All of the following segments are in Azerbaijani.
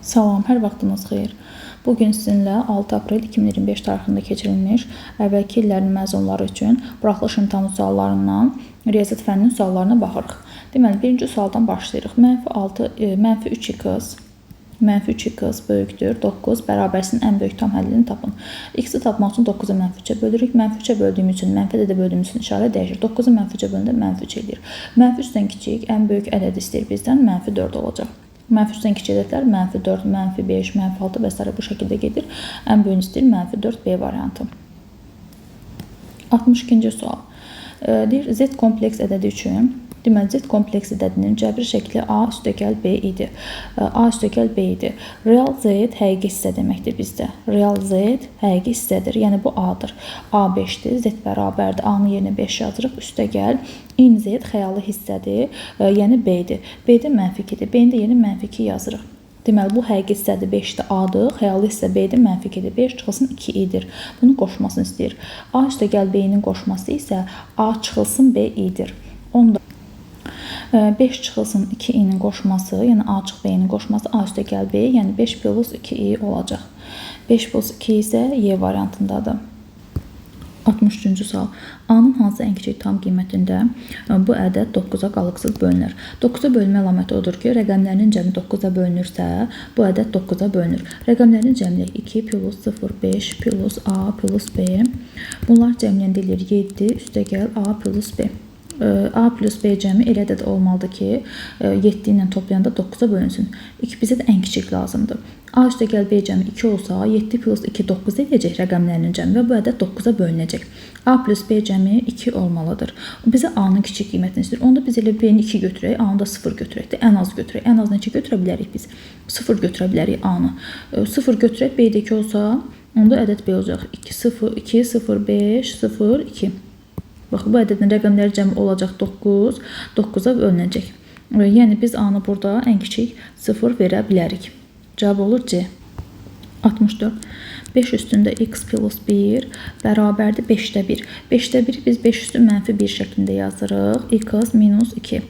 Salam, hər vaxtınız xeyir. Bugün sizinlə 6 aprel 2025 tarixində keçirilmiş əvvəlki illərin məzunları üçün buraxılış imtahanı suallarından riyaziyyat fənninin suallarına baxırıq. Deməli, birinci sualdan başlayırıq. -3x böyükdür 9 bərabərsinin ən böyük tam həllini tapın. X-i tapmaq üçün 9-u -3-ə bölürük. -3-ə böldüyümüz üçün, -də böldüyümüz üçün işarə dəyişir. 9-u -3-ə böləndə -3 edir. -3-dən kiçik ən böyük ədəd istəyir bizdən, -4 olacaq. -3-dən kiçik ədədlər -4, -5, -6 və s. bu şəkildə gedir. Ən böyük istəyir -4B variantı. 62-ci sual. Deyir, Z kompleks ədədi üçün, deməli, Z kompleks ədədinin cəbri şəkli A üstəgəl B idi. A üstəgəl B idi. Real Z həqiqi hissə deməkdir bizdə. Real Z həqiqi hissədir, yəni bu A-dır. A 5-dir, Z bərabərdir. A-nın yerinə 5 yazırıq, üstəgəl in Z xəyalı hissədir, yəni B-dir. B-də -2-dir, B-nin də yerinə -2 yazırıq. Deməli, bu həqiqi hissədir, 5-də A-dır, xəyalı hissə B-dir, -2-dir. 5 çıxılsın 2-idir. Bunu qoşmasını istəyir. A üstəgəl B-nin qoşması isə A çıxılsın B idir. Onda 5 çıxılsın 2i-nin qoşması, yəni A çıx B-nin qoşması A üstəgəl B, yəni 5 plus 2i olacaq. 5 plus 2 isə Y variantındadır. 63-cü sual. A-nın hansı ən kiçik tam qiymətində bu ədəd 9-a qalıqsız bölünür? 9-a bölmə əlaməti odur ki, rəqəmlərinin cəmi 9-a bölünürsə, bu ədəd 9-a bölünür. Rəqəmlərin cəmliyi 2 plus 0, 5 plus A plus B. Bunlar cəmləndə edilir 7 üstəgəl A plus B. A plus B cəmi elə ədəd olmalıdır ki, 7 ilə toplayanda 9-a bölünsün. Bizə də ən kiçik lazımdır. A üstəgəl B cəmi 2 olsa, 7 plus 2 9 edəcək rəqəmlərinin cəmi və bu ədəd 9-a bölünəcək. A plus B cəmi 2 olmalıdır. Bizə A-nın kiçik qiymətini istəyir. Onda biz elə B-ni 2 götürək, A-nı da 0 götürək də, ən az götürək. Ən az neçə götürə bilərik biz? 0 götürə bilərik A-nı. 0 götürək, B-də 2 olsa, onda ədəd B olacaq. 2, 0, 5, 0, 2. Baxın, bu ədədin rəqəmləri cəmi olacaq 9, 9-a bölünəcək. Yəni, biz A-nı burada ən kiçik 0 verə bilərik. Cavab olur C. 64. 5 üstündə x plus 1 bərabərdir 5-də 1. 5-də 1 biz 5 üstü -1 şəklində yazırıq. X minus 2.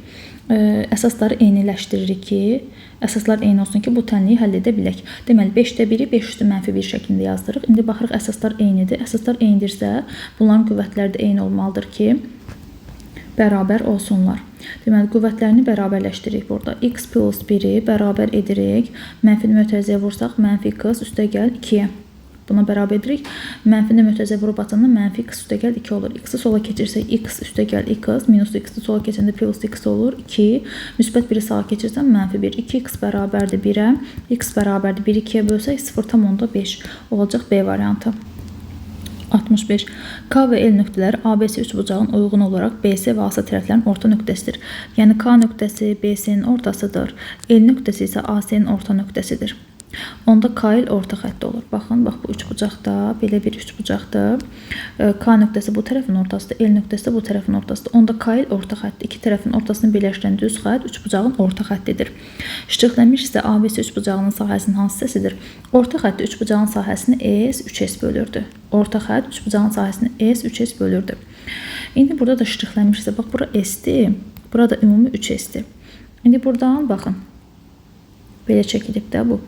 Əsasları eyniləşdiririk ki, əsaslar eyni olsun ki, bu tənliyi həll edə bilək. Deməli, 5-də 1-i 5 üstü -1 şəklində yazdırıq. İndi baxırıq, əsaslar eynidir. Əsaslar eynidirsə, bunların qüvvətləri də eyni olmalıdır ki, bərabər olsunlar. Deməli, qüvvətlərini bərabərləşdiririk burada. X plus 1-i bərabər edirik. Mənfini mötərizəyə vursaq, -x üstəgəl 2-yə. Buna bərabər edirik. Mənfini mötərizəyə vurub atanda -x üstəgəl 2 olur. X-i sola keçirsək, x üstəgəl x, minus x-i sola keçəndə plus x olur. 2, müsbət 1-i sağa keçirsən, -1. 2x bərabərdir 1-ə. X bərabərdir 1-i 2-yə bölsək, 0,5 olacaq B variantı. 65. K və L nöqtələri ABC üçbucağın uyğun olaraq BC və AC tərəflərin orta nöqtəsidir. Yəni, K nöqtəsi BC-nin ortasıdır. L nöqtəsi isə AC-nin orta nöqtəsidir. Onda KL orta xətti olur. Baxın, bax bu üçbucaqda, belə bir üçbucaqdır. K nöqtəsi bu tərəfin ortasıdır, L nöqtəsi də bu tərəfin ortasıdır. Onda KL orta xətti, iki tərəfin ortasını birləşdirən düz xətt üçbucağın orta xəttidir. Ştrixlənmiş isə ABC üçbucağının sahəsinin hansı hissəsidir? Orta xətti üçbucağın sahəsini S 3S bölürdü. Orta xətt üçbucağın sahəsini S 3S bölürdü. İndi burada da ştrixlənmiş isə, bax, bura S-dir, burada ümumi 3S-dir. İndi buradan baxın. Belə çəkilib də bu.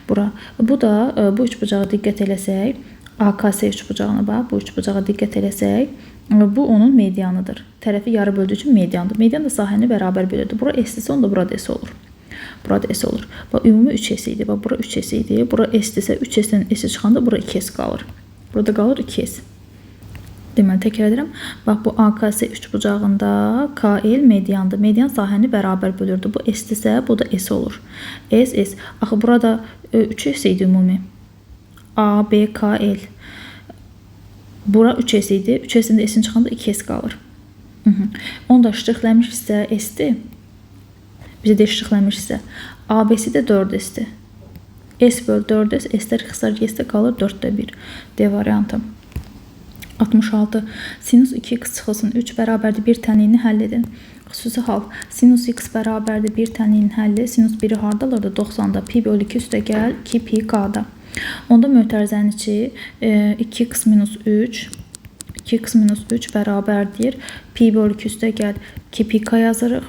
Bura. Bu da bu üçbucağa diqqət eləsək, AKS üçbucağına bax, bu üçbucağa diqqət eləsək, bu onun medianıdır. Tərəfi yarı böldüyü üçün mediandır. Median da sahəni bərabər bölürdü. Bura S-dirsə, onda burada S olur. Burada S olur. Bax, ümumi 3S idi. Bax, bura 3S idi. Bura S-dirsə, 3S-dən S çıxanda bura 2S qalır. Burada qalır 2S. Deməli, təkrar edirəm. Bax, bu AKS üçbucağında KL mediandır. Median sahəni bərabər bölürdü. Bu S-dirsə, bu da S olur. S. Axı, burada 3S idi ümumi. A, B, K, L. Bura 3S idi. 3S-dən də S-in çıxanda 2S qalır. Onda ştrixlənmiş hissə S-dir. Bizə də ştrixlənmiş hissə. ABC-də 4S-dir. S böl 4S, S-lər xısar S-də qalır 4-də 1. D variantı. 66. Sinus 2x çıxılsın 3 bərabərdir 1 tənliyini həll edin. Xüsusi hal. Sinus x bərabərdir 1 tənliyinin həlli. Sinus 1-i harda alırdı? 90-da. Pi bölü 2 üstəgəl 2 pi k-da. Onda mötərizənin içi 2x minus 3 bərabərdir. Pi bölü 2 üstəgəl 2 pi k yazırıq.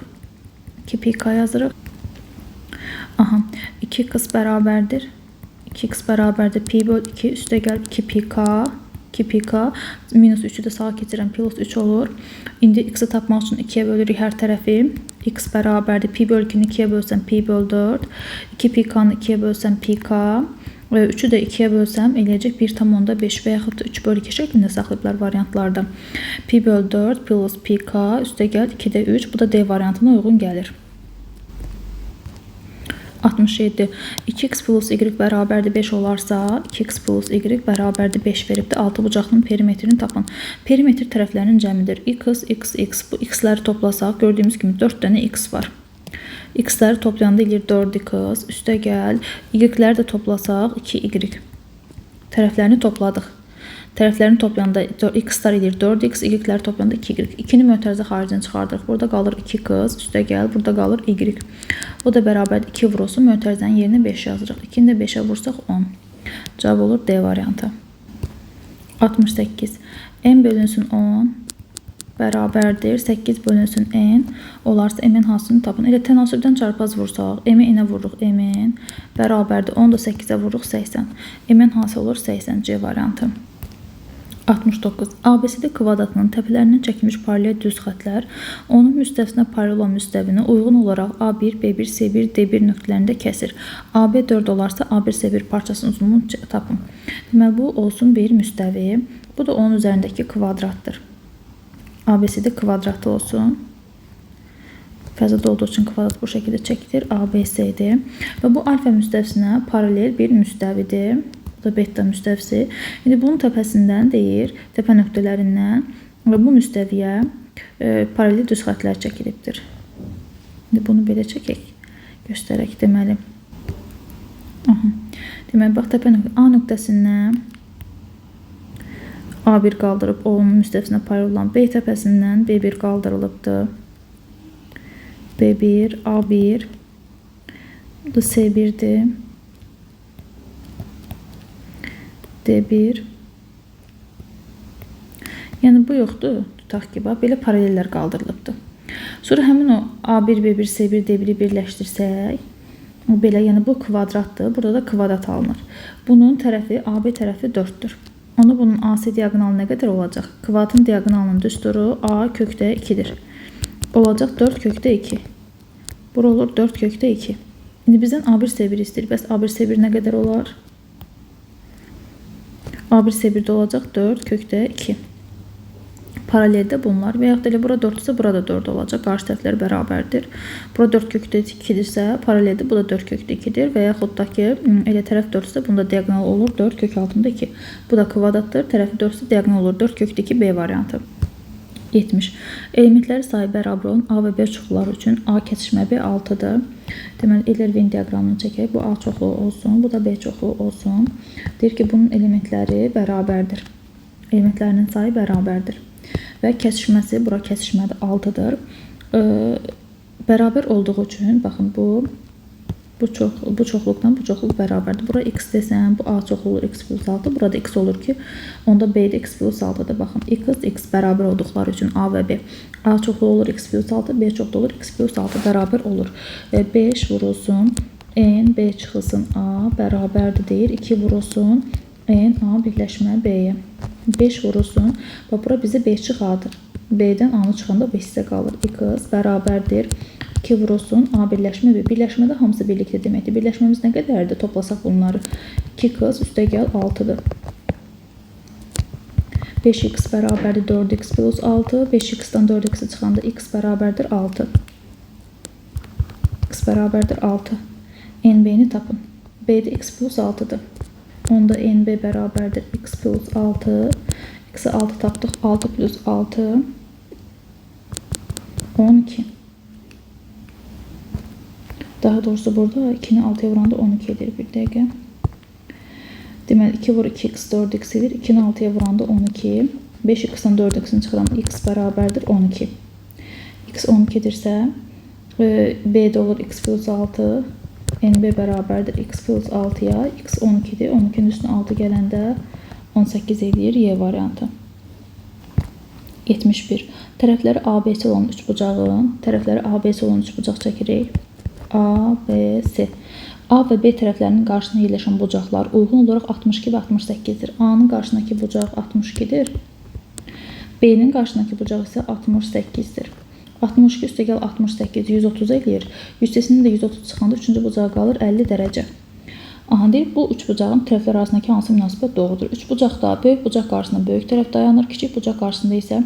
2 pi k yazırıq. Aha. 2x bərabərdir. 2x bərabərdir pi böl 2 üstə gəl 2pk. 2pk minus 3'ü də sağa keçirəm plus 3 olur. İndi x'i tapmaq üçün 2'yə bölürük hər tərəfi. X bərabərdir pi böl 2'ni 2'yə bölsəm pi böl 4. 2pk'nı 2'yə bölsəm pk. 3'ü də 2'yə bölsəm eləyəcək 1,5 və yaxud da 3 böl 2 şəklində saxlayıblar variantlarda. Pi böl 4 plus pk üstə gəl 2'də 3. Bu da D variantına uyğun gəlir. 67. 2x plus y bərabərdir 5 olarsa, 2x plus y bərabərdir 5 veribdir. 6 bucaqlının perimetrini tapın. Perimetr tərəflərinin cəmidir. X, x, x. Bu x-ləri toplasaq, gördüyümüz kimi 4 dənə x var. X-ləri toplayanda eləyir 4x. Üstə gəl. Y-ləri də toplasaq 2y. Tərəflərini topladıq. Tərəflərini toplayanda x-lar eləyir 4x, y-ləri toplayanda 2y. 2-ni mötərizə xaricdən çıxardırıq. Burada qalır 2x, üstə gəl, burada qalır y. O da bərabər 2 vurulsun, mötərizənin yerinə 5 yazacaq. 2-ni də 5'ə vursaq 10. Cavab olur D variantı. 68. N bölünsün 10 bərabərdir 8 bölünsün n olarsa m-in hansını tapın. Elə tənasübdən çarpaz vursaq, m-i n-ə vururuq m-in bərabərdir 10 da 8'ə vururuq 80. M-in hansı olur? 80. C variantı. 69. ABCD kvadratının təpələrindən çəkilmiş paralel düz xətlər onun müstəvisinə paralel olan müstəvini uyğun olaraq A1, B1, C1, D1 nöqtələrində kəsir. AB 4 olarsa A1, C1 parçasının uzunluğunu tapın. Deməli, bu olsun bir müstəvi. Bu da onun üzərindəki kvadratdır. ABCD kvadratı olsun. Fəzada olduğu üçün kvadrat bu şəkildə çəkilir. ABCD və bu alfa müstəvisinə paralel bir müstəvidir. Bu da beta müstəvisi. İndi bunun təpəsindən deyir, təpə nöqtələrindən və bu müstəviyə paralel düz xətlər çəkilibdir. İndi bunu belə çəkək, göstərək deməli. Deməli, bax, təpə nöqtə A nöqtəsindən A1 qaldırıb, onun müstəvisinə paralel olan B təpəsindən B1 qaldırılıbdır. B1, A1, bu da C1'dir. D1. Yəni bu yoxdur. Tutaq ki, bax, belə paralellər qaldırılıbdır. Sonra həmin o A1, B1, C1, D1'i birləşdirsək, belə, yəni bu kvadratdır. Burada da kvadrat alınır. Bunun tərəfi, AB tərəfi 4'dür. Onda bunun AC diagonalı nə qədər olacaq? Kvadratın diagonalının düsturu A kökdə 2'dir. Olacaq 4 kökdə 2. Bura olur 4 kökdə 2. İndi bizdən A1, C1 istəyir. Bəs A1, C1 nə qədər olar? A1, C1'də olacaq 4 kökdə 2. Paraleldə bunlar və yaxud da elə bura 4 ise burada 4 olacaq. Qarşı tərəflər bərabərdir. Bura 4 kökdə 2'dirsə, paraleldə bu da 4 kökdə 2'dir və yaxud da ki, elə tərəf 4 ise bunda diagonal olur 4 kök altında 2. Bu da kvadratdır. Tərəfi 4 ise diagonal olur 4 kökdə 2 B variantı. 70. Elementləri sayı bərabər olan A və B çoxluları üçün A kəsişmə B 6'dır. Deməli, Euler Venn diaqramını çəkək. Bu A çoxluğu olsun, bu da B çoxluğu olsun. Deyir ki, bunun elementləri bərabərdir. Elementlərinin sayı bərabərdir. Və kəsişməsi, bura kəsişmədə 6'dır. Bərabər olduğu üçün, baxın, bu çoxluqdan bu çoxluq bərabərdir. Bura x desəm, bu A çoxluğu olur x plus 6. Burada x olur ki, onda B də x plus 6'dır. Baxın, x bərabər olduqları üçün A və B. A çoxluğu olur x plus 6, B çoxluğu olur x plus 6 bərabər olur. 5 vurulsun, n, B çıxılsın A bərabərdir deyir. 2 vurulsun, n, A birləşmə B-yə. 5 vurulsun, bax, bura bizə 5 çıxardır. B-dən A-nı çıxanda 5 sizə qalır. X bərabərdir. 2 vurulsun, A birləşmə B. Birləşmədə hamısı birlikdə deməkdir. Birləşməmiz nə qədərdir? Toplasaq bunları. 2x üstə gəl 6'dır. 5x bərabərdir 4x plus 6. 5x-dan 4x çıxanda x bərabərdir 6. X bərabərdir 6. NB-ni tapın. B-də x plus 6'dır. Onda NB bərabərdir x plus 6. X-i 6 tapdıq. 6 plus 6. 12. Daha doğrusu burada 2'ni 6'ya vuranda 12 edir. Bir dəqiqə. Deməli, 2 vur 2x 4x edir. 2'ni 6'ya vuranda 12. 5x-dan 4x'ini çıxıram. X bərabərdir 12. X 12 edirsə, B'də olur x plus 6. NB bərabərdir x plus 6'ya. X 12'dir. 12'nin üstünə 6 gələndə 18 edir. Y variantı. 71. Tərəfləri ABC olan üçbucağın, tərəfləri ABC olan üçbucaq çəkirik. A, B, C. A və B tərəflərinin qarşısında yerləşən bucaqlar uyğun olaraq 62 və 68-dir. A-nın qarşısındakı bucaq 62-dir. B-nin qarşısındakı bucaq isə 68-dir. 62 üstəgəl 68 130 eləyir. Üstəsindən də 130 çıxanda 3-cü bucağa qalır 50 dərəcə. Aha, deyir, bu üç bucağın tərəflər arasındakı hansı münasibət doğrudur? Üç bucaqda böyük bucaq qarşısında böyük tərəf dayanır, kiçik bucaq qarşısında isə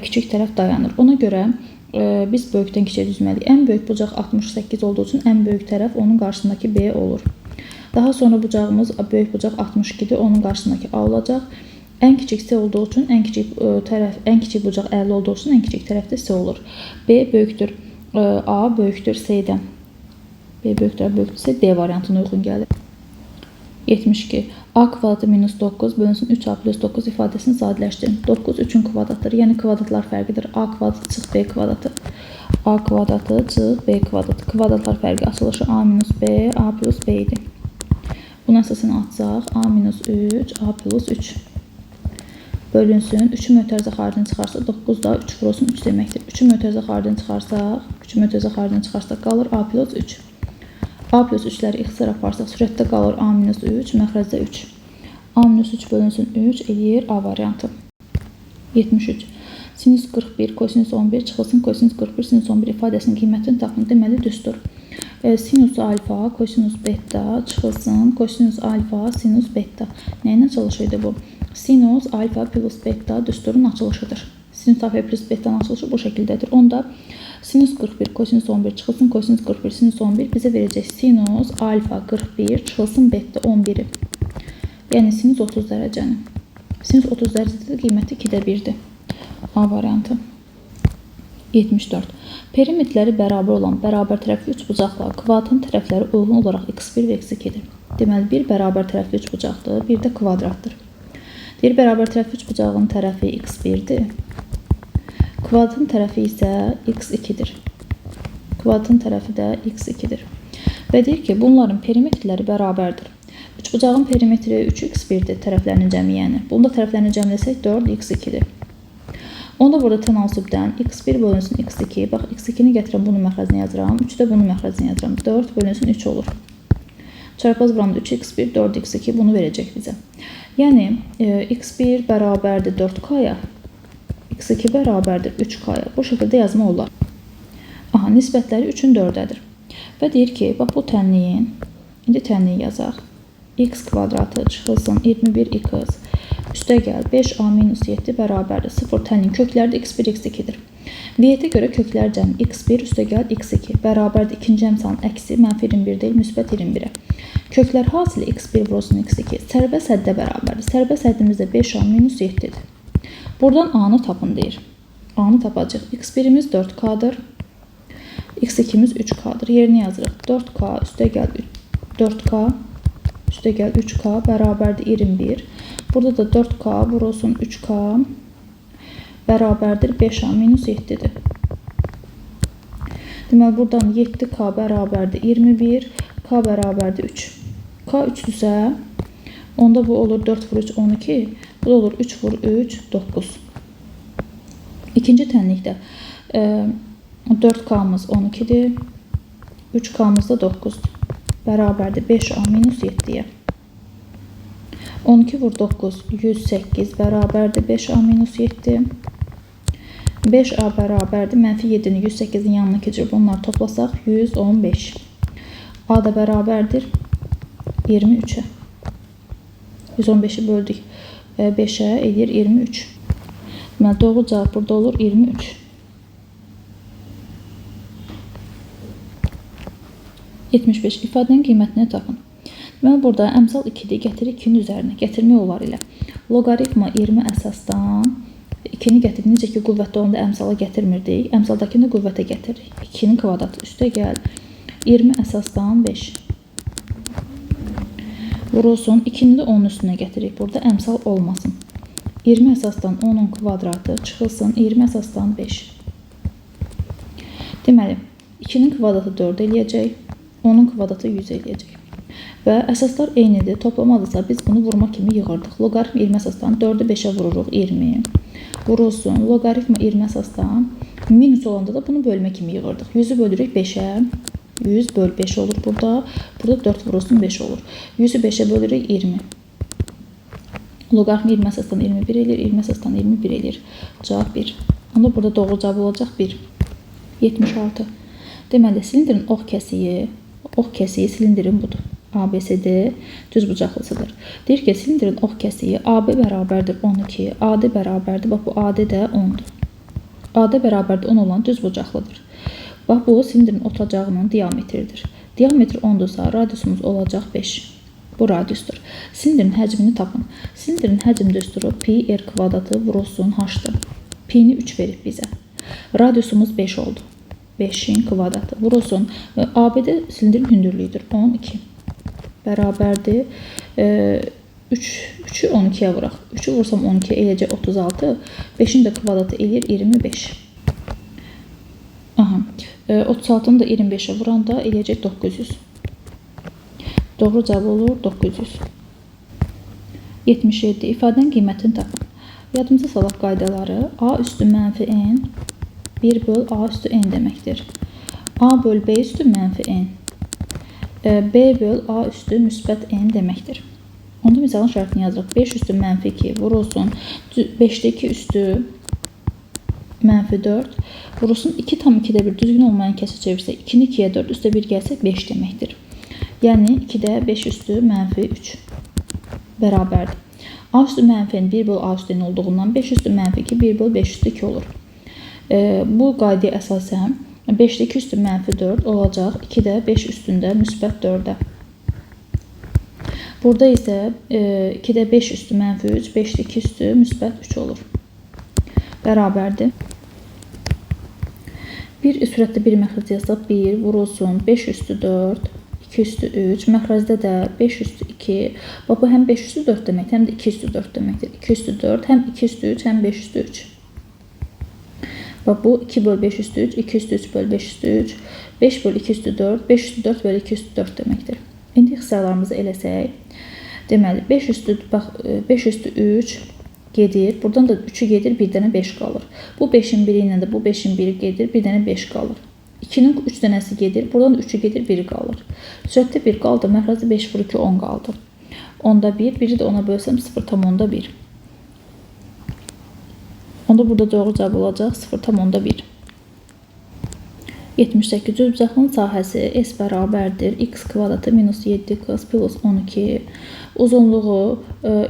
kiçik tərəf dayanır. Ona görə biz böyükdən kiçiyə düzməliyik. Ən böyük bucaq 68 olduğu üçün ən böyük tərəf onun qarşısındakı B olur. Daha sonra bucağımız böyük bucaq 62-dir, onun qarşısındakı A olacaq. Ən kiçik C olduğu üçün ən kiçik bucaq 50 olduğu üçün ən kiçik tərəf də C olur. B böyükdür A böyükdür C-dən. B böyükdür C, D variantına uyğun gəlir. 72. A kvadratı minus 9 bölünsün 3A plus 9 ifadəsini sadələşdirin. 9 3-ün kvadratıdır. Yəni kvadratlar fərqidir. A kvadratı çıx B kvadratı. A kvadratı çıx B kvadratı. Kvadratlar fərqi açılışı A minus B, A plus B idi. Bunun əsasını açsaq A minus 3, A plus 3. Bölünsün. 3-ü mötərizə xaricini çıxarsa 9 da 3 vurulsun 3 deməkdir. 3-ü mötərizə xaricini çıxarsaq qalır A plus 3. A plus 3-ləri ixtisar aparsaq sürətdə qalır A minus 3, məxrəcdə 3. A minus 3 bölünsün 3 eləyir A variantı. 73. Sinüs 41, kosinüs 11 çıxılsın kosinüs 41, sinüs 11 ifadəsinin qiymətini tapın. Deməli düzdür. Sinüs alfa, kosinüs beta çıxılsın kosinüs alfa, sinüs beta. Nəyinə çalışıydı bu? Sinüs alfa plus beta düsturun açılışıdır. Sinüs alfa plus beta'nın açılışı bu şəkildədir. Onda sinüs 41, kosinüs 11 çıxılsın kosinüs 41, sinüs 11 bizə verəcək sinüs alfa 41 çıxılsın beta 11'i. Yəni sinüs 30 dərəcənin. Sinüs 30 dərəcədə qiyməti 2-də 1'dir. A variantı. 74. Perimetrləri bərabər olan bərabər tərəfli üç bucaqla kvadratın tərəfləri uyğun olaraq x1 və x2-dir. Deməli, bir bərabər tərəfli üç bucaqdır, bir də kvadratdır. Deyir, bərabər tərəfli üç bucağın tərəfi x1-dir. Kvadratın tərəfi isə x2-dir. Kvadratın tərəfi də x2-dir. Və deyir ki, bunların perimetrləri bərabərdir. Üçbucağın perimetri 3x1-dir, tərəflərinin cəmiyyəni. Bunda tərəflərini cəmləsək 4x2-dir. Onda burada tənasübdən x1 bölünsün x2. Bax, x2-ni gətirəm, bunu məxrəzinə yazıram. 3-də bunu məxrəzinə yazıram. 4 bölünsün 3 olur. Çarpaz buramda 3x1, 4x2 bunu verəcək bizə. Yəni, x1 bərabərdir 4k-ya, x2 bərabərdir 3k-ya. Bu şəkildə yazma olar. Aha, nisbətləri 3-ün 4-dədir. Və deyir ki, bax bu tənliyin, indi tənliyi yazaq. X kvadratı çıxılsın 21x üstəgəl 5a minus 7 bərabərdir 0 tənliyin kökləri də x1, x2-dir. Niyyətə görə köklər cəmi x1 üstəgəl x2 bərabərdir ikinci əmsalın əksi mənfi 21 deyil, müsbət 21-ə. Köklər hasılı x1 vurulsun x2 sərbəst həddə bərabərdir. Sərbəst həddimiz də 5a minus 7-dir. Buradan a-nı tapın deyir. A-nı tapacaq. x1-imiz 4k-dır. x2-miz 3k-dır. Yerini yazırıq. 4k üstəgəl 4k üstəgəl 3k bərabərdir 21. Burada da 4k vurulsun 3k bərabərdir 5a minus 7-dir. Deməli, buradan 7k bərabərdir 21, k bərabərdir 3. K 3-dürsə, onda bu olur 4 vur 3, 12. Bu da olur 3 vur 3, 9. İkinci tənlikdə 4k'mız 12-dir, 3k'mız da 9-dur. Bərabərdir 5a minus 7-yə. 12 vur 9, 108 bərabərdir 5a minus 7. 5a bərabərdir mənfi 7-ni 108-in yanına keçirib onları toplasaq 115. A da bərabərdir 23-ə. 115-i böldük 5-ə edir 23. Deməli, doğru cavab burada olur 23. 75. İfadənin qiymətini tapın. Deməli, burada əmsal 2-dir, gətirir 2-nin üzərinə. Gətirmək olar ilə. Loqaritma 20 əsasdan 2-ni gətirir. Necə ki, qüvvətdə onda əmsala gətirmirdik. Əmsaldakını qüvvətə gətirir. 2-nin kvadratı üstə gəl. 20 əsasdan 5. Vurulsun. 2-ni də 10-un üstünə gətirik. Burada əmsal olmasın. 20 əsasdan 10-un kvadratı çıxılsın. 20 əsasdan 5. Deməli, 2-nin kvadratı 4 eləyəcək. 10-un kvadratı 100 eləyəcək. Və əsaslar eynidir. Toplamadırsa biz bunu vurma kimi yığırdıq. Loqaritm 20 əsasdan 4-ü 5-ə vururuq 20. Vurulsun. Loqaritma 20 əsasdan minus olanda da bunu bölmə kimi yığırdıq. 100-ü bölürük 5-ə. 100 böl 5 olur burada. Burada 4 vurulsun 5 olur. 100'ü 5'e bölürük 20. Loqaritm 20 əsasdan 21 eləyir, 20 əsasdan 21 eləyir. Cavab 1. Onda burada doğru cavab olacaq 1. 76. Deməli, silindrin ox kəsiyi silindrin budur. ABCD düzbucaqlısıdır. Deyir ki, silindrin ox kəsiyi AB bərabərdir 12, AD bərabərdir, bax bu AD də 10'dur. AD bərabərdir 10 olan düzbucaqlıdır. Bax bu silindrin otacağının diametridir. Diametr 10'dursa radiusumuz olacaq 5. Bu radiusdur. Silindrin həcmini tapın. Silindrin həcm düsturu pi r kvadratı vurulsun h-dır. Pi-ni 3 verib bizə. Radiusumuz 5 oldu. 5'in kvadratı vurulsun. AB'de silindrin hündürlüğüdür. 12 bərabərdir. 3'ü 12'ye vuraq. 3'ü vursam 12 eləcək 36. 5'in də kvadratı eləyir 25. Aha. 36'nı da 25'e vuranda eləyəcək 900. Doğru cavab olur 900. 77. İfadənin qiymətini tapın. Yadımıza salaq qaydaları. A üstü mənfi n 1 böl A üstü n deməkdir. A böl B üstü mənfi n. B böl A üstü müsbət n deməkdir. Onda misalın şərtini yazırıq. 5 üstü mənfi 2 vurulsun. 5'də 2 üstü mənfi 4 vurulsun. 2 tam 2'də 1 düzgün olmayan kəsə çevirsə 2'ni 2'yə 4 üstə 1 gəlsə 5 deməkdir. Yəni 2'də 5 üstü mənfi 3 bərabərdir. A üstü mənfi n 1 böl A üstü n olduğundan 5 üstü mənfi 2 1 böl 5 üstü 2 olur. Bu qaydaya əsasən 5'də 2 üstü mənfi 4 olacaq. 2'də 5 üstündə müsbət 4'ə. Burada isə 2'də 5 üstü mənfi 3, 5'də 2 üstü müsbət 3 olur. Bərabərdir. Bir sürətdə bir məxrəc yazsaq 1 vurulsun 5 üstü 4, 2 üstü 3, məxrəcdə də 5 üstü 2. Bax, bu həm 5 üstü 4 deməkdir, həm də 2 üstü 4 deməkdir. 2 üstü 4, həm 2 üstü 3, həm 5 üstü 3. Bax, bu 2 böl 5 üstü 3, 2 üstü 3 böl 5 üstü 3, 5 böl 2 üstü 4, 5 üstü 4 böl 2 üstü 4 deməkdir. İndi ixtisarlarımızı eləsək, deməli 5 üstü 3 gedir. Buradan da 3'ü gedir, bir dənə 5 qalır. Bu 5'in biri ilə də bu 5'in biri gedir, bir dənə 5 qalır. 2'nin 3 dənəsi gedir, buradan da 3'ü gedir, biri qalır. Sürətdə 1 qaldı, məxrəcdə 5 vur 2 10 qaldı. 10'da 1, biri də 10'a bölsəm 0,1. Onda burada doğru cavab olacaq 0,1. 78. Düzbucaqlının sahəsi S bərabərdir x kvadratı minus 7x plus 12. Uzunluğu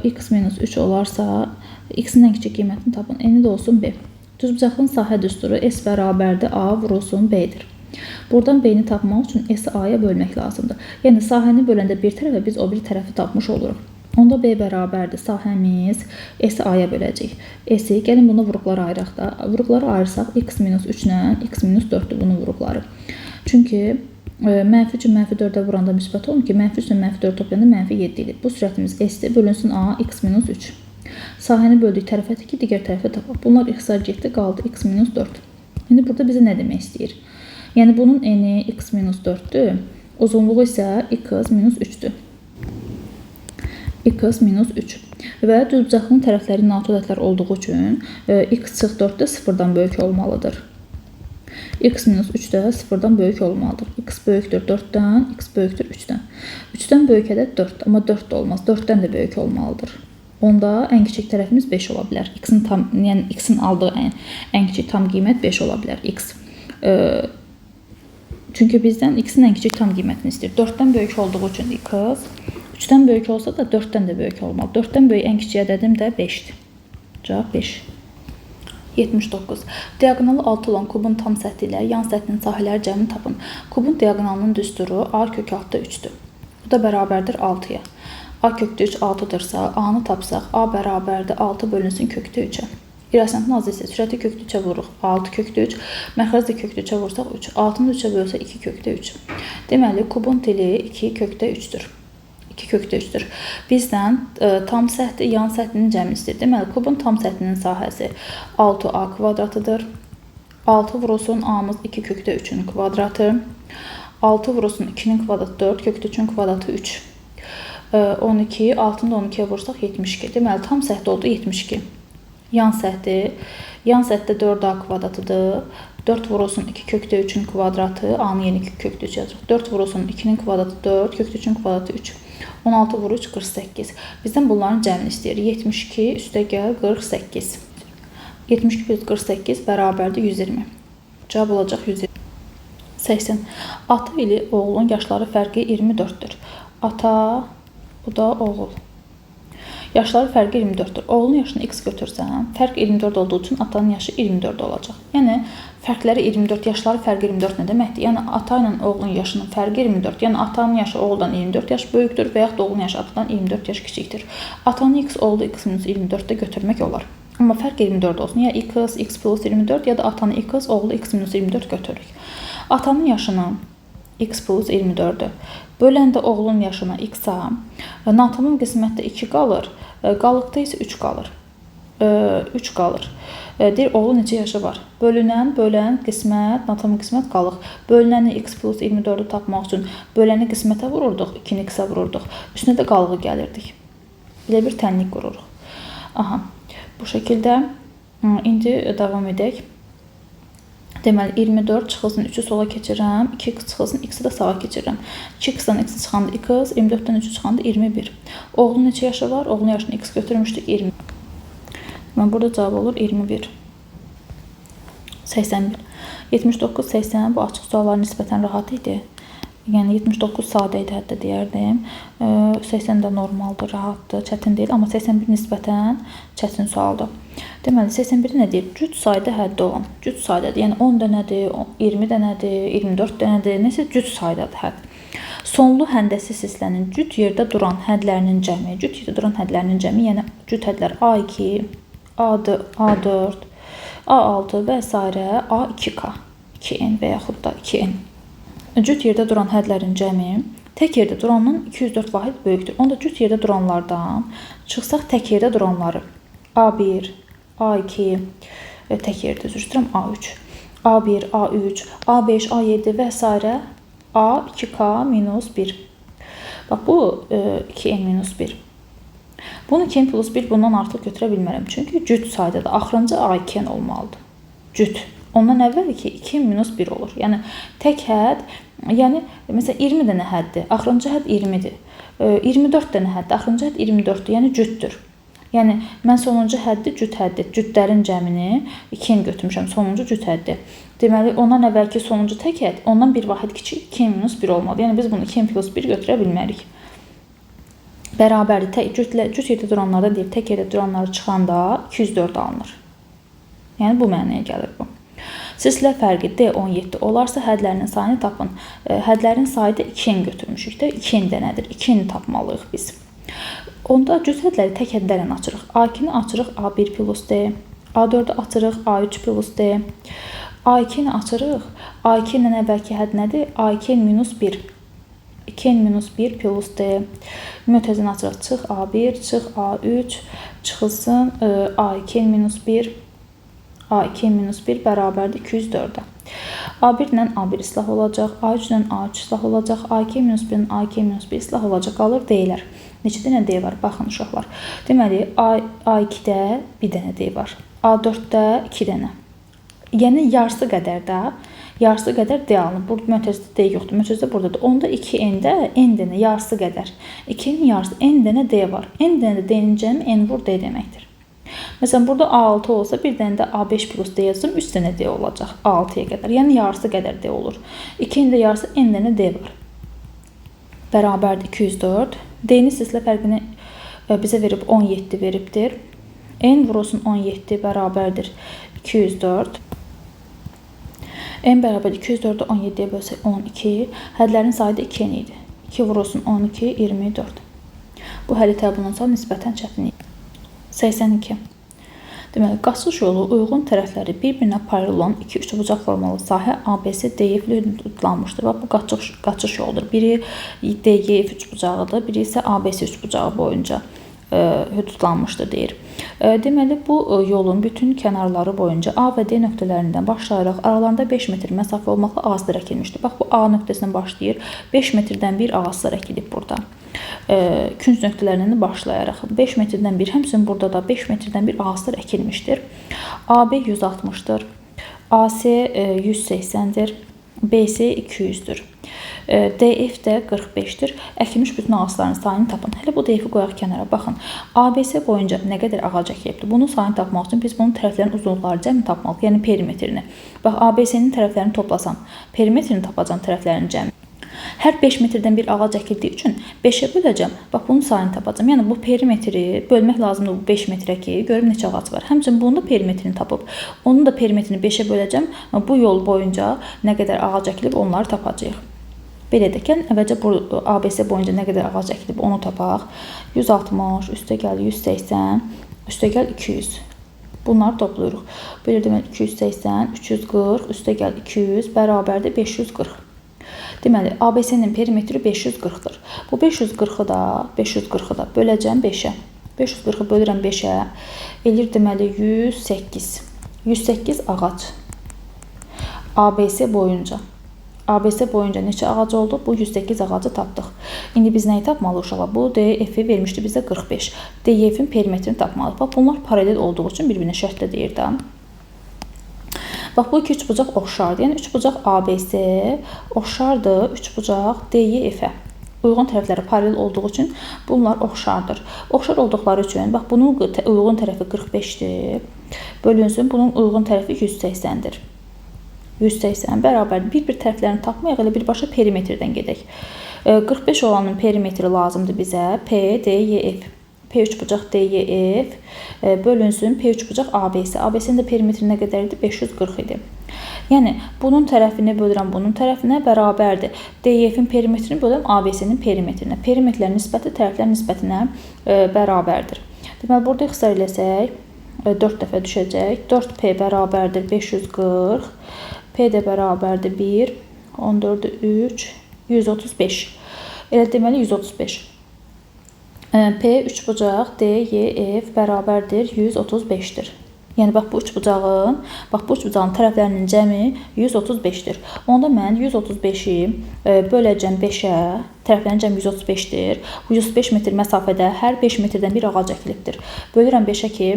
x minus 3 olarsa x'in ən kiçik qiymətini tapın. N də olsun B. Düzbucaqlının sahə düsturu S bərabərdir A vurulsun B'dir. Buradan B'ni tapmaq üçün S'i A'ya bölmək lazımdır. Yəni sahəni böləndə bir tərəfə biz o bir tərəfi tapmış oluruq. Onda B bərabərdir. Sahəmiz S'i A'ya böləcək. S'i gəlin bunu vuruqlara ayıraq da. Vuruqları ayırsaq x minus 3 ilə x minus 4'dür bunun vuruqları. Çünki mənfi 3-ü mənfi 4'ə vuranda müsbət olun ki, mənfi 3 ilə mənfi 4 toplayanda mənfi 7 edir. Bu sürətimiz S'dir. Bölünsün A x minus 3. Sahəni böldük tərəfə ki, digər tərəfə tapaq. Bunlar ixtisar getdi, qaldı x minus 4. İndi burada bizə nə demək istəyir? Yəni bunun eni x minus 4'dür. Uzunluğu isə x minus 3'dür. X minus 3. Və düzbucaqlının tərəfləri NATO ədədlər olduğu üçün x çıx 4 də 0-dan böyük olmalıdır. X minus 3 də 0-dan böyük olmalıdır. X böyükdür 4'dən, x böyükdür 3'dən. 3'dən böyük ədəd 4, amma 4 də olmaz. 4'dən də böyük olmalıdır. Onda ən kiçik tərəfimiz 5 ola bilər. X'in aldığı ən kiçik tam qiymət 5 ola bilər. X. Çünki bizdən x'in ən kiçik tam qiymətini istəyir. 4'dən böyük olduğu üçün x 3'dən böyük olsa da 4'dən də böyük olmalı. 4'dən böyük ən kiçik ədədim də 5'dir. Cavab 5. 79. Diaqonalı 6 olan kubun tam səthi ilə yan səthinin sahələri cəmini tapın. Kubun diaqonalının düsturu A kök 6'da 3'dür. Bu da bərabərdir 6'ya. A kökdə 3 6'dırsa, A-nı tapsaq, A bərabərdir 6 bölünsün kökdə 3'ə. İrəsəntin azı isə sürəti kökdə 3'ə vuruq. 6 kökdə 3, məxrəc də kökdə 3'ə vursaq 3. 6'nı 3'ə bölsə 2 kökdə 3. Deməli, kubun dili 2 kökdə 3'dür. 2 kökdə 3'dür. Bizdən tam səhti, yan səthinin cəmini istəyir. Deməli, kubun tam səthinin sahəsi 6A kvadratıdır. 6 vurulsun A'mız 2 kökdə 3'ün kvadratı. 6 vurulsun 2'nin kvadratı 4, kökdə 3'ün kvadratı 3. 12, 6'nı da 12'yə vursaq 72. Deməli, tam səhti oldu 72. Yan səhti. Yan səhətdə 4a kvadratıdır. 4 vurulsun 2 kökdə 3-ün kvadratı. A-nı yeni kökdə 3 yazırıq. 4 vurulsun 2-nin kvadratı 4, kökdə 3-ün kvadratı 3. 16 vur 3, 48. Bizdən bunların cəmini istəyir. 72 üstəgəl 48. 72 plus 48 bərabərdir 120. Cavab olacaq 120. 80. Ata ilə oğlun yaşları fərqi 24-dür. Ata, bu da oğul. Yaşları fərqi 24-dür. Oğlun yaşını x götürsən, fərq 24 olduğu üçün atanın yaşı 24 olacaq. Yəni, fərqləri 24, yaşları fərqi 24 nə deməkdir? Yəni, ata ilə oğlun yaşının fərqi 24. Yəni, atanın yaşı oğuldan 24 yaş böyükdür və yaxud da oğlun yaşı atadan 24 yaş kiçikdir. Atanın x oğlu x minus 24-də götürmək olar. Amma fərq 24 olsun. Ya x plus 24 ya da atanın x oğlu x minus 24 götürürük. Atanın yaşını x plus 24-dür. Böləndə oğlun yaşına x-a, natamın qismətdə 2 qalır, qalıqda isə 3 qalır. 3 qalır. Deyir, oğlun neçə yaşı var? Bölünən, qismət, natamın qismət qalıq. Bölünəni x plus 24-ü tapmaq üçün böləni qismətə vururduq, 2-ni x-a vururduq. Üstünə də qalığı gəlirdik. Belə bir tənlik qururuq. Aha, bu şəkildə indi davam edək. Deməli, 24 çıxılsın 3-ü sola keçirəm, 2x çıxılsın x-i də sağa keçirəm. 2x-dan x çıxanda x, 24-dən 3-ü çıxanda 21. Oğlun neçə yaşı var? Oğlun yaşını x götürmüşdük, 20. Deməli, burada cavab olur 21. 81. 79, 80 bu açıq suallar nisbətən rahat idi. Yəni 79 sadə idi, hətta deyərdim. 80 də normaldır, rahatdır, çətin deyil. Amma 81 nisbətən çətin sualdır. Deməli, 81 nə deyir? Cüt sayda həddi olan. Cüt saydadır. Yəni 10 dənədir, 20 dənədir, 24 dənədir. Nəsə cüt saydadır hədd. Sonlu həndəsi silsilənin cüt yerdə duran hədlərinin cəmi. Cüt yerdə duran hədlərinin cəmi, yəni cüt hədlər A2, A4, A6 və s. A2K, 2N və yaxud da 2N. Cüt yerdə duran hədlərin cəmi tək yerdə durandan 204 vahid böyükdür. Onda cüt yerdə duranlardan çıxsaq tək yerdə duranları A1, A2, tək yerdə üzr istəyirəm A3, A1, A3, A5, A7 və s. A2K minus 1. Bax, bu 2N minus 1. Bunu 2N plus 1 bundan artıq götürə bilmərəm. Çünki cüt saydadır. Axırıncı A2N olmalıdır. Cüt. Ondan əvvəl ki 2 minus 1 olur. Yəni tək hədd, yəni məsələn 20 dənə həddir, axırıncı hədd 20-dir. 24 dənə həddir, axırıncı hədd 24-dür. Yəni cütdür. Yəni mən sonuncu həddi cüt həddir. Cütlərin cəmini 2-ni götürmüşəm. Sonuncu cüt həddi. Deməli ondan əvvəlki sonuncu tək hədd ondan bir vahid kiçik 2 minus 1 olmalı. Yəni biz bunu 2 plus 1 götürə bilmərik. Bərabərdir. Cüt yerdə duranlarda deyir, tək yerdə duranları çıxanda 204 alınır. Yəni bu mənaya gəlir bu. Silsilə fərqi D17 olarsa hədlərinin sayını tapın. Hədlərin sayı da 2-ni götürmüşük də. 2-ni də nədir? 2-ni tapmalıyıq biz. Onda cüt hədləri tək hədlərlə açırıq. A2-ni açırıq A1 plus D. A4-ü açırıq A3 plus D. A2-ni açırıq. A2-nin əvvəlki hədd nədir? A2 minus 1. 2N minus 1 plus D. Mötəzini açırıq. Çıx A1, çıx A3, çıxılsın A2 minus 1. A2 minus 1 bərabərdir 204-ə. A1 ilə A1 islah olacaq, A3 ilə A3 islah olacaq, A2 minus 1 ilə A2 minus 1 islah olacaq, qalır D-lər. Neçə dənə D var? Baxın uşaqlar. Deməli, A2-də bir dənə D var, A4-də 2 dənə. Yəni, yarısı qədər də, yarısı qədər D alınır. Burada mötəzədə D yoxdur, mötəzədə buradadır. Onda 2N-də N dənə, yarısı qədər. 2-nin yarısı, N dənə D var. N dənə də D-nin cəmi N vur D deməkdir. Məsələn, burada A6 olsa, bir dənə də A5 plus D yazsam, 3 dənə D olacaq A6-ya qədər. Yəni, yarısı qədər D olur. 2-nin də yarısı N dənə D var. Bərabərdir 204. D-nin silsilə fərqini bizə verib 17 veribdir. N vurulsun 17 bərabərdir 204. N bərabər 204-ü 17-yə bölsək 12. Hədlərin sayı da 2N idi. 2 vurulsun 12, 24. Bu həli təbunun sonra nisbətən çətin idi. 82. Deməli, qaçış yolu uyğun tərəfləri bir-birinə paralel olan iki üçbucaq formalı sahə ABS DF ilə hüdudlanmışdır. Və bu qaçış yoludur. Biri DF üçbucağıdır, biri isə ABS üçbucağı boyunca hüdudlanmışdır deyir. Deməli, bu yolun bütün kənarları boyunca A və D nöqtələrindən başlayaraq aralarında 5 metr məsafə olmaqla ağızlar əkilmişdir. Bax, bu A nöqtəsindən başlayır. 5 metrdən bir ağızlar əkilib burada. künc nöqtələrindən başlayaraq 5 metrdən bir, həmçinin burada da 5 metrdən bir ağaclar əkilmişdir. AB 160-dır. AC 180-dir. BC 200-dür. DF də 45-dir. Əkilmiş bütün ağacların sayını tapın. Hələ bu DF-i qoyaq kənara. Baxın, ABC boyunca nə qədər ağac əkilibdir? Bunun sayını tapmaq üçün biz bunun tərəflərin uzunluqları cəmi tapmalıyıq, yəni perimetrini. Bax, ABC-nin tərəflərini toplasan, perimetrini tapacağım tərəflərin cəmi. Hər 5 metrdən bir ağac əkildiyi üçün 5-ə böləcəm. Bax, bunun sayını tapacağım. Yəni, bu perimetri bölmək lazımdır bu 5 metrə ki, görüm neçə ağac var. Həmçinin bunun da perimetrini tapıb, onun da perimetrini 5-ə böləcəm. Bu yol boyunca nə qədər ağac əkilib, onları tapacağıq. Belə edəkən, əvvəlcə bu ABC boyunca nə qədər ağac əkilib, onu tapaq. 160, üstəgəl 180, üstəgəl 200. Bunları toplayırıq. Belə demək, 280, 340, üstəgəl 200, bərabərdir 540. Deməli, ABC-nin perimetri 540-dır. Bu 540-ı da böləcəm 5-ə. 540-ı bölürəm 5-ə. Eləyir deməli 108. 108 ağac. ABC boyunca. ABC boyunca neçə ağac oldu? Bu 108 ağacı tapdıq. İndi biz nəyi tapmalıyıq uşaqlar? Bu DF-i vermişdi bizə 45. DF-in perimetrini tapmalıyıq. Bax, bunlar paralel olduğu üçün bir-birinə şərtlə deyir də. Bax, bu iki üçbucaq oxşardır. Yəni, üçbucaq ABC oxşardır üçbucaq DF-ə. Uyğun tərəfləri paralel olduğu üçün bunlar oxşardır. Oxşar olduqları üçün, bax, bunun uyğun tərəfi 45-dir. Bölünsün, bunun uyğun tərəfi 180-dir. 180 bərabər bir tərəflərini tapmayaq, elə birbaşa perimetrdən gedək. 45 olanın perimetri lazımdır bizə. PDYF. P üçbucaq DYF bölünsün P üçbucaq ABC. ABC-nin də perimetri nə qədər idi? 540 idi. Yəni, bunun tərəfini bölürəm bunun tərəfinə bərabərdir. DYF-in perimetrini bölürəm ABC-nin perimetrinə. Perimetrlərin nisbəti tərəflərin nisbətinə bərabərdir. Deməli, burada ixtisar eləsək, 4 dəfə düşəcək. 4P bərabərdir 540. P də bərabərdir 1, 14-ü 3, 135. Elə deməli 135. P üçbucaq DYF bərabərdir 135-dir. Yəni, bax, bu üçbucağın tərəflərinin cəmi 135-dir. Onda mən 135-i böləcəm 5-ə, tərəflərin cəmi 135-dir. Bu 135 metr məsafədə hər 5 metrdən bir ağac əkilibdir. Bölürəm 5-ə ki,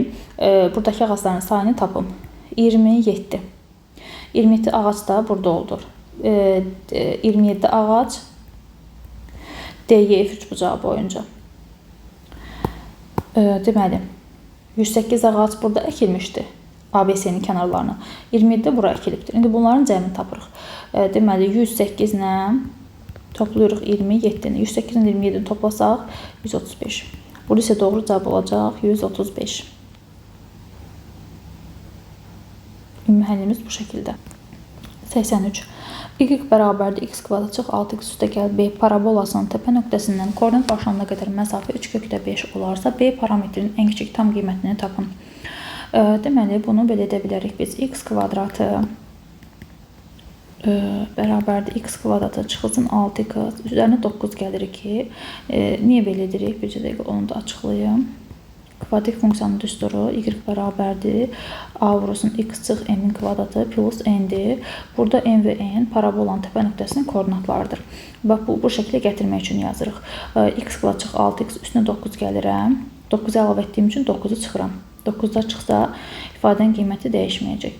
buradakı ağacların sayını tapım. 27. 27 ağac da burada olur. 27 ağac DYF üçbucağı boyunca. Deməli, 108 ağac burada əkilmişdir ABC-nin kənarlarına. 27 də bura əkilibdir. İndi bunların cəmini tapırıq. Deməli, 108 ilə toplayırıq 27-ni. 108-in 27-ni toplasaq 135. Burada isə doğru cavab olacaq 135. Ümumi həllimiz bu şəkildə. 83. Y bərabərdir x kvadrat çıx 6x üstəgəl B parabolasının təpə nöqtəsindən koordinat başlanana qədər məsafə 3/5 olarsa, B parametrinin ən kiçik tam qiymətini tapın. Deməli, bunu belə edə bilərik biz. X kvadratı bərabərdir x kvadratı çıxılsın 6x. Üzərinə 9 gəlir ki, niyə belə edirik? Bircə dəqiqə onu da açıqlayım. Kvadratik funksiyanın düsturu y bərabərdir a vurulsun x çıx n-in kvadratı plus n-dir. Burada n və n parabolanın təpə nöqtəsinin koordinatlarıdır. Bax, bu şəklə gətirmək üçün yazırıq. X kvadrat çıx 6x üstünə 9 gəlirəm. 9-u əlavə etdiyim üçün 9-u çıxıram. 9-da çıxsa ifadənin qiyməti dəyişməyəcək.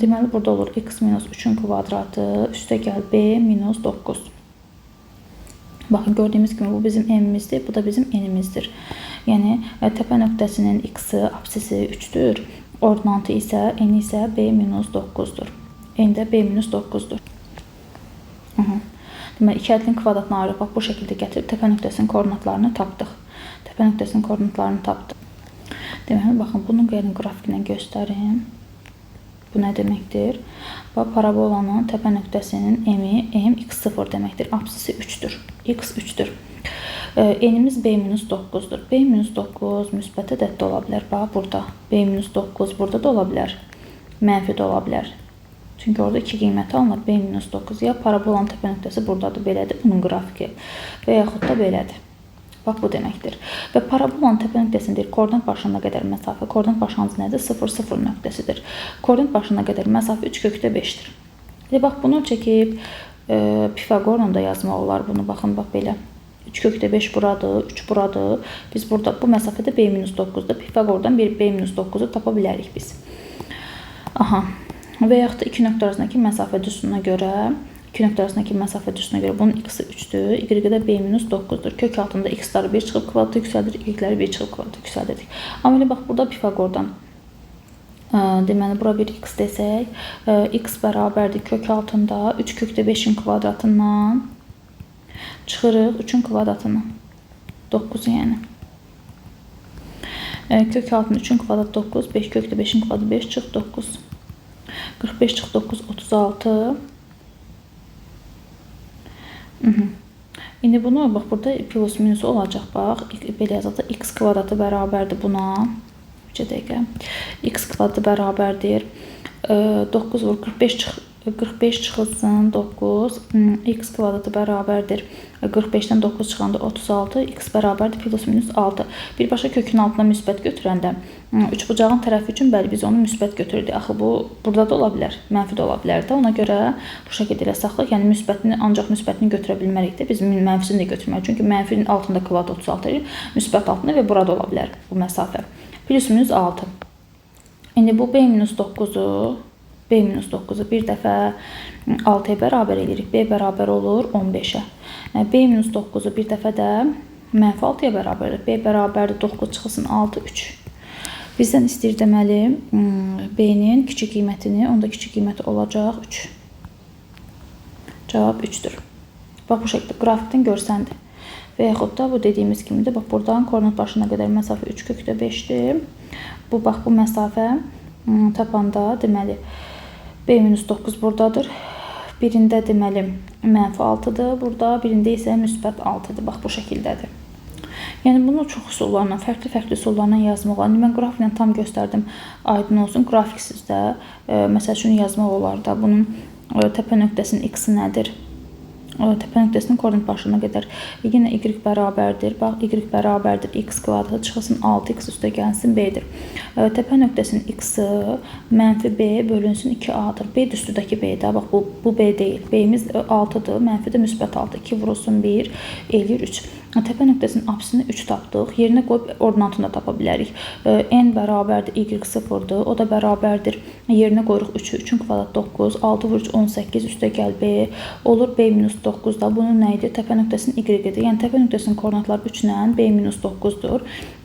Deməli, burada olur x minus 3-ün kvadratı üstəgəl b minus 9. Baxın, gördüyümüz kimi bu bizim n-imizdir, bu da bizim n-imizdir. Yəni, təpə nöqtəsinin x-i, apsisi 3-dür. Ordinatı isə, n isə b minus 9-dur. N də b minus 9-dur. Deməli, iki ədədin kvadratını ayırıb, bax, bu şəkildə gətirib təpə nöqtəsinin koordinatlarını tapdıq. Təpə nöqtəsinin koordinatlarını tapdıq. Deməli, baxın, bunu gəlin qrafiklə göstərim. Bu nə deməkdir? Parabolanın təpə nöqtəsinin m x0 deməkdir. Apsisi 3-dür. X 3-dür. N-imiz b-9-dur. b-9 müsbət ədəddə ola bilər. Bax, burada b-9 burada da ola bilər. Mənfi də ola bilər. Çünki orada 2 qiyməti alınır. b-9 ya parabolanın təpə nöqtəsi buradadır, belədir. Bunun qrafiki və yaxud da belədir. Bax, bu deməkdir. Və parabolanın təpə nöqtəsində koordinat başına qədər məsafə, koordinat başlanğıcı nədir? 0, 0 nöqtəsidir. Koordinat başına qədər məsafə 3/5-dir. Bax, bunu çəkib Pifaqorla da yazmaq olar bunu. Baxın, bax belə. 3 kökdə 5 buradır, 3 buradır. Biz burada bu məsafədə B-9-da Pifaqordan bir B-9-u tapa bilərik biz. Aha. Və yaxud da 2 nöqtə arasındakı məsafə düsturuna görə bunun x-i 3-dür, y-də B-9-dur. Kök altında x-ları 1 çıxıb kvadratı yüksəldir, y-ləri 1 çıxıb kvadratı yüksəldirdik. Amma elə bax, burada Pifaqordan deməli, bura bir x desək, x bərabərdir kök altında 3 kökdə 5-in kvadratından çıxırıq 3-ün kvadratını. 9 yəni. Kök altında 3-ün kvadratı 9, 5 kökdə 5-in kvadratı 5 çıx 9. 45 çıx 9, 36. İndi bunu, bax, burada plus minus olacaq, bax, belə yazaq da x kvadratı bərabərdir buna. 3 dəqiqə. X kvadratı bərabərdir. 9 vur 45 çıxılsın 9. X kvadratı bərabərdir. 45-dən 9 çıxanda 36. X bərabərdir plus minus 6. Birbaşa kökün altına müsbət götürəndə 3 bucağın tərəfi üçün bəli biz onu müsbət götürürük. Axı bu burada da ola bilər, mənfi də ola bilər də. Ona görə bu şəkildə elə saxlıq. Yəni müsbətini ancaq müsbətini götürə bilmərik də. Biz mənfisini də götürməliyik. Çünki mənfinin altında kvadrat 36 edir, müsbət altında və burada ola bilər bu məsafə. Plus minus 6. İndi bu B-9'u bir dəfə 6-ya bərabər edirik. B bərabər olur 15-ə. B-9'u bir dəfə də mənfi 6-ya bərabərdir. B bərabərdir 9 çıxılsın 6, 3. Bizdən istəyir deməli B-nin kiçik qiymətini, onda kiçik qiyməti olacaq 3. Cavab 3-dür. Bax, bu şəkildə qrafikdən görsəndir. Və yaxud da bu dediyimiz kimidir. Bax, buradan koordinat başına qədər məsafə 3 kökdə 5-dir. Bu, bax, bu məsafə tapanda deməli B-9 buradadır. Birində deməli mənfi 6-dır burada, birində isə müsbət 6-dır. Bax, bu şəkildədir. Yəni bunu çox üsullarla, fərqli üsullarla yazmaq olar. Mən qrafiklə tam göstərdim, aydın olsun. Grafiksiz də məsəl üçün yazmaq olar da. Bunun təpə nöqtəsinin x-i nədir? Təpə nöqtəsinin koordinat başına qədər. Yenə y bərabərdir. Bax, y bərabərdir x kvadratı çıxılsın 6x üstə gəlsin b-dir. Təpə nöqtəsinin x-i mənfi b bölünsün 2a-dır. B üstüdəki b-də. Bax, bu b deyil. B-miz 6-dır. Mənfi də müsbət 6. 2 vurulsun 1, eləyir 3. Təpə nöqtəsinin apsisini 3 tapdıq. Yerinə qoyub ordinatını da tapa bilərik. N bərabərdir y 0-dır. O da bərabərdir. Yerinə qoyuruq 3-ü. 3-ün kvadratı 9. 6 vur 3, 18 üstə gəl b. Olur b-9-da. Bunun nə idi? Təpə nöqtəsinin y-dir. Yəni təpə nöqtəsinin koordinatları 3 ilə b-9-dur.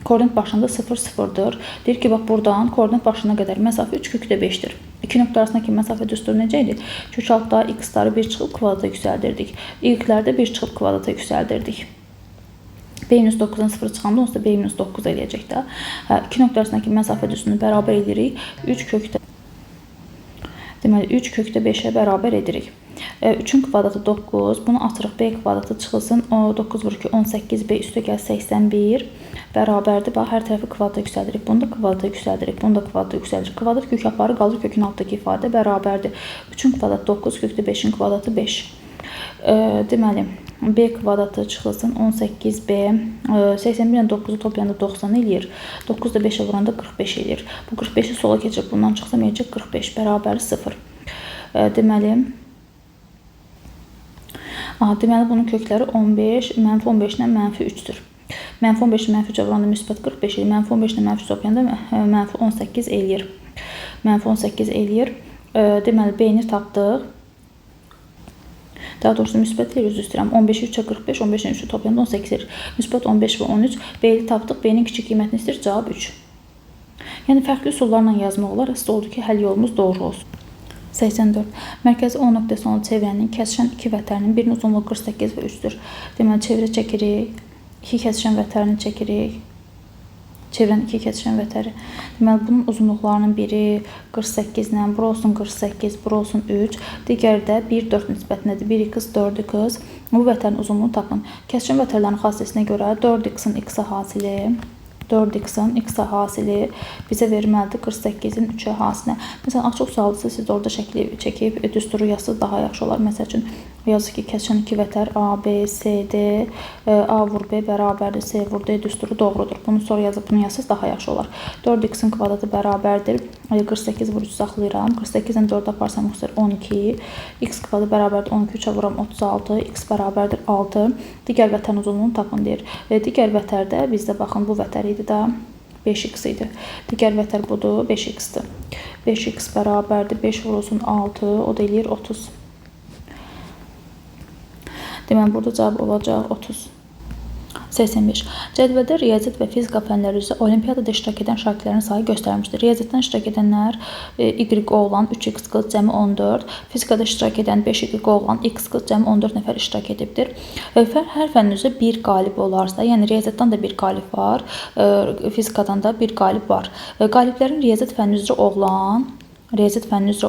Koordinat başında 0, 0-dır. Deyir ki, bax, buradan koordinat başına qədər məsafə 3 kökdə 5-dir. İki nöqtə arasındakı məsafə düsturu necə idi? Kök altda x-ları 1 çıxıb kvadrata yüksəldirdik. Y-ləri 1 çıxıb kvadrata yüksəldirdik. B-9-dan 0 çıxanda onsuz da B-9 eləyəcək də. İki nöqtə arasındakı məsafə düsturunu bərabər edirik. 3 kökdə deməli 3 kökdə 5-ə bərabər edirik. 3-ün kvadratı 9. Bunu atırıq. B kvadratı çıxılsın. 9 vur 2, 18. B üstə gəl 81. Bərabərdir. Bax, hər tərəfi kvadrata yüksəldirik. Bunu da kvadrata yüksəldirik. Bunu da kvadrata yüksəldirik. Kvadrat kök aparı qalır. Kökün altdakı ifadə bərabərdir. 3-ün kvadratı 9, kökdə 5-in kvadratı 5. Deməli, B kvadratı çıxılsın 18B. 81 ilə 9-u toplayanda 90 eləyir. 9 da 5-ə vuranda 45 eləyir. Bu 45-i sola keçirib bundan çıxsam eləyəcək 45 bərabər 0. Deməli, bunun kökləri 15, mənfi 15 ilə mənfi 3-dür. Mənfi 15 ilə mənfi 3-ə vuranda müsbət 45 eləyir. Mənfi 15 ilə mənfi 3 toplayanda mənfi 18 eləyir. Mənfi 18 eləyir. Deməli, B-ni tapdıq. Daha doğrusu müsbət ilə üzr istəyirəm. 15-i 3-ə 45, 15-in 3-ü toplayanda 18 edir. Müsbət 15 və 13. B-ni tapdıq. B-nin kiçik qiymətini istəyir. Cavab 3. Yəni, fərqli üsullarla yazmaq olar. Əsas oldu ki, həll yolumuz doğru olsun. 84. Mərkəzi O nöqtəsi olan çevrənin kəsişən 2 vətərinin birinin uzunluğu 48 və 3-dür. Deməli, çevrə çəkirik. 2 kəsişən vətərini çəkirik. Çevrənin 2 kəsişən vətəri. Deməli, bunun uzunluqlarının biri 48 ilə, bura olsun 48, bura olsun 3. Digəri də 1-4 nisbətindədir. 1x, 4x. Bu vətərin uzunluğunu tapın. Kəsişən vətərlərin xassəsinə görə 4x-in x hasili, 4x-in x hasili bizə verməlidir 48-in 3 hasilinə. Məsələn, açıq sualdısa siz orada şəkli çəkib düsturu yazsınız daha yaxşı olar. Məsəl üçün Yazır ki, kəskin 2 vətər A, B, C, D, A vur B bərabərdir, C vur D düsturu doğrudur. Bunu sonra yazıb bunu yazsız daha yaxşı olar. 4x-in kvadratı bərabərdir. 48 vur 3 saxlayıram. 48-dən 4 aparsam 12. X kvadratı bərabərdir 12, 3-ə vuram 36. X bərabərdir 6. Digər vətərin uzunluğunu tapın deyir. Digər vətərdə bizdə baxın bu vətər idi də 5x idi. Digər vətər budur 5x-dir. 5x bərabərdir 5 vurulsun 6, o da eləyir 30. Deməli, burada cavab olacaq 30. 85. Cədvəldə riyaziyyat və fizika fənləri üzrə olimpiyadada iştirak edən şagirdlərin sayı göstərilmişdir. Riyaziyyatdan iştirak edənlər Y oğlan 3x qız cəmi 14, fizikada iştirak edən 5Y oğlan x qız cəmi 14 nəfər iştirak edibdir. Hər fənn üzrə bir qalib olarsa, yəni riyaziyyatdan da bir qalib var, fizikadan da bir qalib var. Qaliblərin riyaziyyat fənni üzrə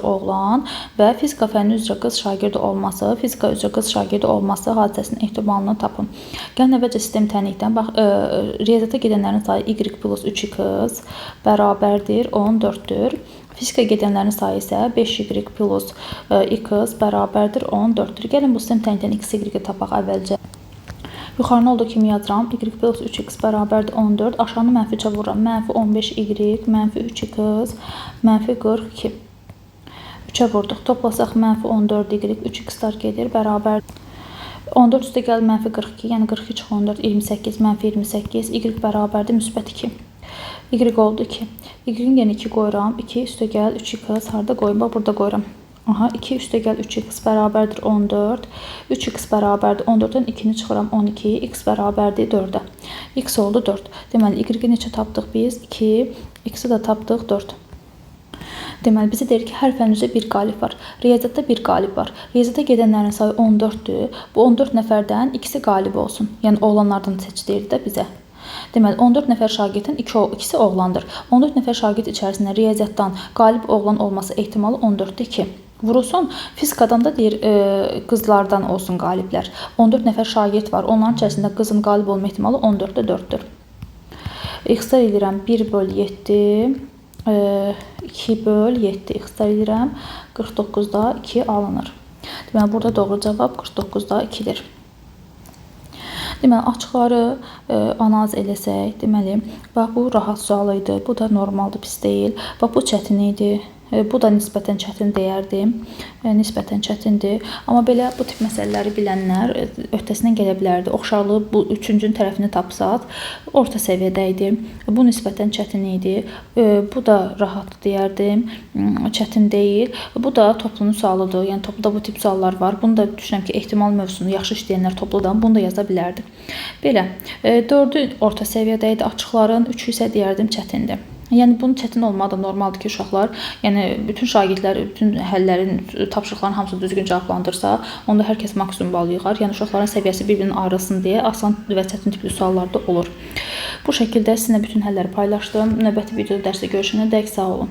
oğlan və fizika fənni üzrə qız şagirdi olması, fizika üzrə qız şagirdi olması hadisəsinin ehtimalını tapın. Gəlin əvvəlcə sistem tənlikdən. Bax, riyaziyyata gedənlərin sayı Y plus 3x bərabərdir 14-dür. Fizika gedənlərin sayı isə 5Y plus x bərabərdir 14-dür. Gəlin bu sistem tənlikdən x, y tapaq əvvəlcə. Yuxarını olduğu kimi yazıram. Y plus 3x bərabərdir 14. Aşağını mənfi 3-ə vururam. Mənfi 15y, mənfi 3x, mənfi 42. 3-ə vurduq. Toplasaq mənfi 14y, 3x-lar gedir. Bərabər 14 üstə gəl mənfi 42, yəni 42 çıx 14, 28, mənfi 28. Y bərabərdir müsbət 2. Y oldu 2. Y-in yenə 2 qoyuram. 2 üstə gəl 3x, harada qoyum? Bax, burada qoyuram. Aha, 2 üstə gəl 3x bərabərdir 14. 3x bərabərdir 14-dən 2-ni çıxıram 12. X bərabərdir 4-ə. X oldu 4. Deməli, y-i neçə tapdıq biz? 2. X-i də tapdıq 4. Deməli, bizə deyir ki, hər fənn üzrə bir qalib var. Riyaziyyatda bir qalib var. Riyaziyyata gedənlərin sayı 14-dür. Bu 14 nəfərdən ikisi qalib olsun. Yəni, oğlanlardan seç deyir də bizə. Deməli, 14 nəfər şagirdin ikisi oğlandır. 14 nəfər şagird içərisində riyaziyyatdan qalib oğlan olması ehtimalı 14-dür 2. Vurulsun, fizikadan da deyir qızlardan olsun qaliblər. 14 nəfər şagird var. Onların içərisində qızın qalib olma ehtimalı 14-də 4-dür. X-lər eləyirəm 1 böl 7, 2 böl 7 X-lər eləyirəm 49-da 2 alınır. Deməli, burada doğru cavab 49-da 2-dir. Deməli, açıqları analiz eləsək, deməli, bax, bu rahat sual idi, bu da normaldır, pis deyil. Bax, bu çətin idi. Bu da nisbətən çətin deyərdim. Nisbətən çətindir. Amma belə bu tip məsələləri bilənlər öhdəsindən gələ bilərdi. Oxşarlığı bu üçüncünün tərəfini tapsaq, orta səviyyədə idi. Bu nisbətən çətin idi. Bu da rahat deyərdim. Çətin deyil. Bu da toplunun sualıdır. Yəni topluda bu tip suallar var. Bunu da düşünürəm ki, ehtimal mövzusunu yaxşı işləyənlər topludan bunu da yaza bilərdi. Belə, 4-ü orta səviyyədə idi. Açıqların 3-ü isə deyərdim çətindir. Yəni, bunun çətin olmağı da normaldır ki, uşaqlar, yəni bütün şagirdlər, bütün həllərin, tapşırıqların hamısı düzgün cavablandırsa, onda hər kəs maksimum bal yığar. Yəni, uşaqların səviyyəsi bir-birinin ayrılsın deyə asan və çətin tipli suallar da olur. Bu şəkildə sizinlə bütün həlləri paylaşdım. Növbəti videoda dərsdə görüşənədək sağ olun.